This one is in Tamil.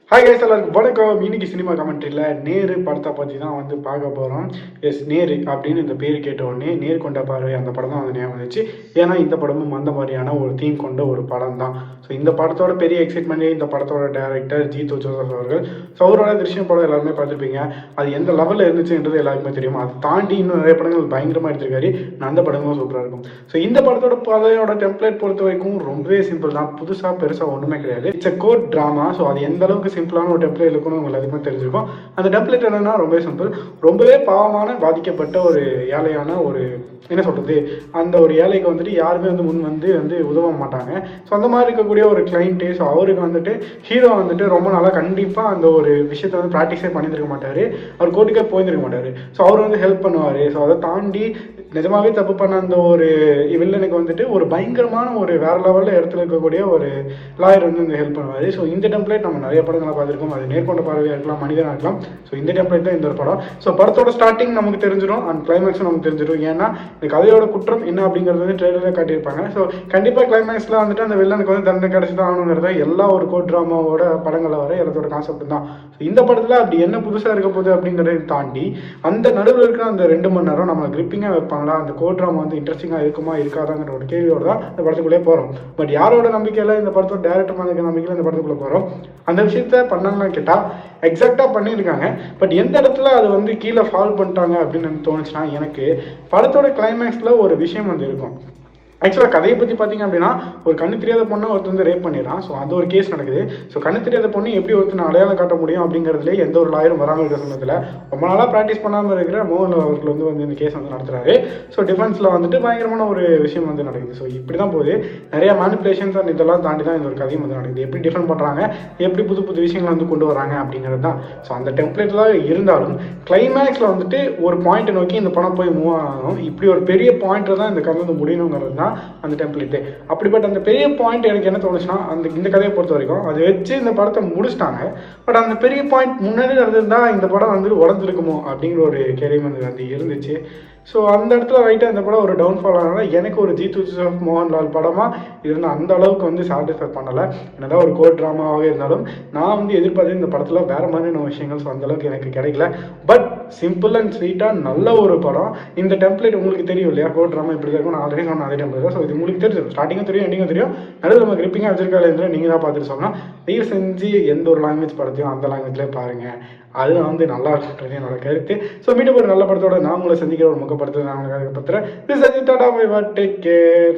ஹாய் கைஸ், எல்லாருக்கும் வணக்கம். இன்னைக்கு சினிமா கமெண்ட்ரியில் நேரு படத்தை பற்றி தான் வந்து பார்க்க போகிறோம். எஸ், நேரு அப்படின்னு இந்த பேர் கேட்ட உடனே நேர் கொண்ட பார்வை அந்த படம் தான் வந்து ஞாபகம் வந்துச்சு. ஏன்னா இந்த படமும் அந்த மாதிரியான ஒரு தீம் கொண்ட ஒரு படம் தான். ஸோ இந்த படத்தோட பெரிய எக்ஸைட்மெண்ட்டே இந்த படத்தோட டேரக்டர் ஜீத்து ஜோசப் அவர்கள். ஸோ அவரோட திருஷ்யம் படம் எல்லாருமே பார்த்துருப்பீங்க. அது எந்த லெவலில் இருந்துச்சுன்றது எல்லாருக்குமே தெரியும். அதை தாண்டி இன்னும் நிறைய படங்கள் பயங்கரமாக எடுத்திருக்காரு. அந்த படங்களும் சூப்பராக இருக்கும். ஸோ இந்த படத்தோட கதையோட டெம்ப்ளேட் பொறுத்த வரைக்கும் ரொம்பவே சிம்பிள் தான். புதுசாக பெருசாக ஒன்றுமே கிடையாது. It's a goat drama. So அது எந்த அளவுக்கு சிம்பிளான ஒரு டெம்ப்ளேட் இருக்குன்னு உங்களுக்கு எல்லாத்துக்குமே தெரிஞ்சிருக்கும். அந்த டெம்ப்ளேட் என்னன்னா ரொம்பவே சிம்பிள். ரொம்பவே பாவமான பாதிக்கப்பட்ட ஒரு ஏழையான ஒரு என்ன சொல்கிறது, அந்த ஒரு ஏழைக்கு வந்துட்டு யாருமே வந்து முன் வந்து உதவ மாட்டாங்க. ஸோ அந்த மாதிரி இருக்கக்கூடிய ஒரு கிளைண்ட்டு. ஸோ அவருக்கு வந்துட்டு ஹீரோ வந்துட்டு ரொம்ப நாளாக கண்டிப்பாக அந்த ஒரு விஷயத்தை வந்து ப்ராக்டிஸே பண்ணியிருக்க மாட்டார். அவர் கோர்ட்டுக்கே போயிருக்க மாட்டார். ஸோ அவர் வந்து ஹெல்ப் பண்ணுவார். ஸோ அதை தாண்டி நிஜமாவே தப்பு பண்ண அந்த ஒரு வில்லனுக்கு வந்துட்டு ஒரு பயங்கரமான ஒரு வேற லெவலில் இடத்துல இருக்கக்கூடிய ஒரு லாயர் வந்து இந்த ஹெல்ப் பண்ணுவார். ஸோ இந்த டெம்ப்ளேட் நம்ம நிறைய படங்களை பார்த்துருக்கோம். அது நேர்கொண்ட பார்வையாக இருக்கலாம், மனிதனாக இருக்கலாம். ஸோ இந்த டெம்ப்ளேட் தான் இந்த ஒரு படம். ஸோ படத்தோட ஸ்டார்டிங் நமக்கு தெரிஞ்சிடும், அண்ட் கிளைமேக்ஸும் நமக்கு தெரிஞ்சிடும். ஏன்னா இந்த கதையோட குற்றம் என்ன அப்படிங்கிறது வந்து ட்ரெய்லரில் காட்டியிருப்பாங்க. ஸோ கண்டிப்பாக கிளைமேக்ஸில் வந்துட்டு அந்த வில்லனுக்கு வந்து தண்டனை கிடைச்சி தான் ஆகணுங்கிறத எல்லா ஒரு கோட் ட்ராமாவோட படங்களை வர எல்லாத்தோட கான்செப்ட் தான். ஸோ இந்த படத்தில் அப்படி என்ன புதுசாக இருக்க போகுது அப்படிங்கிறத தாண்டி அந்த நடுவில் இருக்கிற அந்த 2 மணி நேரம் நம்ம கிரிப்பிங்காக வைப்பாங்க. அந்த கோட் ட்ராமா வந்து இன்ட்ரெஸ்டிங்காக இருக்குமா இருக்காதாங்கிற ஒரு கேள்வியோட தான் இந்த படத்துக்குள்ளே போகிறோம். பட் யாரோட நம்பிக்கையில் இந்த படத்தோட டேரக்டர் மாதிரி நம்பிக்கையில் இந்த படத்துக்குள்ளே போகிறோம். அந்த விஷயத்த பண்ணாங்கன்னு கேட்டால் எக்ஸாக்டாக பண்ணியிருக்காங்க. பட் எந்த இடத்துல அது வந்து கீழே ஃபால் பண்ணிட்டாங்க அப்படின்னு தோணுச்சுன்னா, எனக்கு படத்தோட கிளைமேக்ஸில் ஒரு விஷயம் வந்து இருக்கும். ஆக்சுவலாக கதையை பற்றி பார்த்தீங்க அப்படின்னா, ஒரு கண்ணு தெரியாத பொண்ணை ஒருத்தர் வந்து ரேப் பண்ணிடுறான். ஸோ அது ஒரு கேஸ் நடக்குது. ஸோ கண்ணு தெரியாத பொண்ணு எப்படி ஒருத்தர் அடையாளம் காட்ட முடியும் அப்படிங்கிறதுலே எந்த ஒரு லாயரும் வராமல் இருக்கிற சமயத்தில் ரொம்ப நாளாக ப்ராக்டிஸ் பண்ணாமல் இருக்கிற மோகன் அவர்கள் வந்து இந்த கேஸ் வந்து நடத்துகிறாரு. ஸோ டிஃபென்ஸில் வந்துட்டு பயங்கரமான ஒரு விஷயம் வந்து நடக்குது. ஸோ இப்படி தான் போகுது. நிறைய மேனிப்புலேஷன்ஸ் அண்ட் இதெல்லாம் தாண்டி தான் இந்த ஒரு கதையும் வந்து நடக்குது. எப்படி டிஃபெண்ட் பண்ணுறாங்க, எப்படி புது புது விஷயங்களை வந்து கொண்டு வராங்க அப்படிங்கிறது தான். ஸோ அந்த டெம்ப்ளேட்லாம் இருந்தாலும் கிளைமேக்ஸில் வந்துட்டு ஒரு பாயிண்ட்டை நோக்கி இந்த படம் போய் மூவ் ஆகணும். இப்படி ஒரு பெரிய பாயிண்ட்டை தான் இந்த கதை வந்து முடியணுங்கிறது தான் அந்த டெம்ப்ளேட்டு. அப்படிப்பட்ட அந்த பெரிய பாயிண்ட் எனக்கு என்ன தோணுச்சுன்னா, இந்த கதையை பொறுத்த வரைக்கும் அதை வச்சு இந்த படத்தை முடிச்சிட்டாங்க. பட் அந்த பெரிய பாயிண்ட் முன்னாடி நடந்திருந்தா இந்த படம் வந்து உடஞ்சிருக்குமோ அப்படிங்கிற ஒரு கேள்வி வந்து இருந்துச்சு. ஸோ அந்த இடத்துல ரைட்டாக இந்த படம் ஒரு டவுன்ஃபால் ஆனால எனக்கு ஒரு ஜீத்து ஜோசப் மோகன்லால் படமாக இருந்தால் அந்த அளவுக்கு வந்து சாட்டிஸ்ஃபை பண்ணலை. என்னதான் ஒரு கோட் ட்ராமாவாக இருந்தாலும் நான் வந்து எதிர்பார்த்து இந்த படத்தில் வேறு மாதிரியான விஷயங்கள் ஸோ அந்தளவுக்கு எனக்கு கிடைக்கல. பட் சிம்பிள் அண்ட் ஸ்வீட்டாக நல்ல ஒரு படம். இந்த டெம்ப்ளேட் உங்களுக்கு தெரியும் இல்லையா, கோட் ட்ராமா இப்படி தான் இருக்கும். நான் ஆல்ரெடி சொன்ன அதே டெம்ப்ளேட் தான். ஸோ இது உங்களுக்கு தெரியும், ஸ்டார்டிங்கும் தெரியும், எண்டிங்கும் தெரியும். நடுவில் நம்ம கிரிப்பிங்காக வச்சிருக்காங்க நீங்கள் தான் பார்த்துட்டு சொன்னால், தயவு செஞ்சு எந்த ஒரு லாங்குவேஜ் படத்தையும் அந்த லாங்குவேஜ்லேயே பாருங்கள். அதுதான் வந்து நல்லா இருக்குன்றது என்னோட கருத்து. ஸோ மீண்டும் ஒரு நல்ல படத்தோட நான் உங்களை சந்திக்கிற ஒரு முகப்படுத்துறது நான் உங்களுக்கு பத்துறேன். Take care.